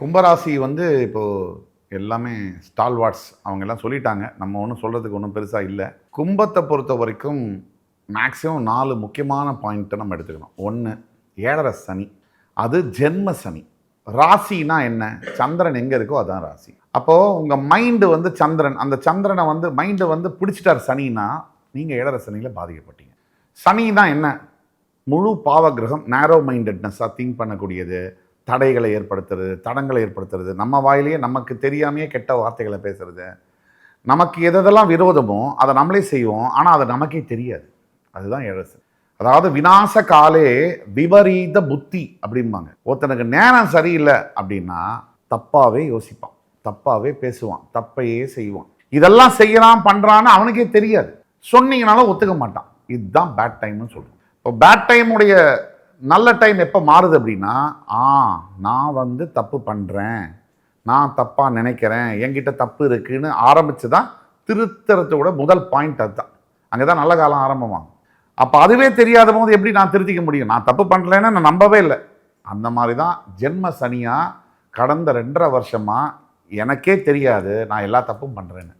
கும்பராசி வந்து இப்போது எல்லாமே ஸ்டால்வார்ட்ஸ் அவங்க எல்லாம் சொல்லிட்டாங்க. நம்ம ஒன்றும் சொல்கிறதுக்கு ஒன்றும் பெருசாக இல்லை. கும்பத்தை பொறுத்த வரைக்கும் மேக்ஸிமம் 4 முக்கியமான பாயிண்ட்டை நம்ம எடுத்துக்கணும். 1 ஏழரை சனி, அது ஜென்ம சனி. ராசினா என்ன? சந்திரன் எங்கே இருக்கோ அதான் ராசி. அப்போது உங்கள் மைண்டு வந்து சந்திரன், அந்த சந்திரனை வந்து மைண்டை வந்து பிடிச்சிட்டார் சனின்னா நீங்கள் ஏழரை சனியில் பாதிக்கப்பட்டீங்க. சனி தான் என்ன? முழு பாவ கிரகம், நேரோ மைண்டட்னஸாக திங்க் பண்ணக்கூடியது, தடைகளை ஏற்படுத்துறது, தடங்களை ஏற்படுத்துறது, நம்ம வாயிலேயே நமக்கு தெரியாமையே கெட்ட வார்த்தைகளை பேசுறது, நமக்கு எதெல்லாம் விரோதமோ அதை நம்மளே செய்வோம், ஆனால் அது நமக்கே தெரியாது. அதுதான் ஏழரை. அதாவது விநாச காலே விபரீத புத்தி அப்படிம்பாங்க. ஒருத்தனுக்கு நேரம் சரியில்லை அப்படின்னா தப்பாவே யோசிப்பான், தப்பாவே பேசுவான், தப்பையே செய்வான். இதெல்லாம் செய்யலாம் பண்றான்னு அவனுக்கே தெரியாது. சொன்னீங்கனாலும் ஒத்துக்க மாட்டான். இதுதான் பேட் டைம்னு சொல்றோம். இப்போ பேட் டைமுடைய நல்ல டைம் எப்போ மாறுது அப்படின்னா, நான் வந்து தப்பு பண்ணுறேன், நான் தப்பாக நினைக்கிறேன், என்கிட்ட தப்பு இருக்குன்னு ஆரம்பித்து தான் திருத்தறதோட முதல் பாயிண்ட் அதுதான். அங்கே தான் நல்ல காலம் ஆரம்பமாகும். அப்போ அதுவே தெரியாத போது எப்படி நான் திருத்திக்க முடியும்? நான் தப்பு பண்ணலைன்னு நான் நம்பவே இல்லை. அந்த மாதிரி தான் ஜென்ம சனியாக கடந்த 2.5 வருஷமாக எனக்கே தெரியாது நான் எல்லா தப்பும் பண்ணுறேன்னு.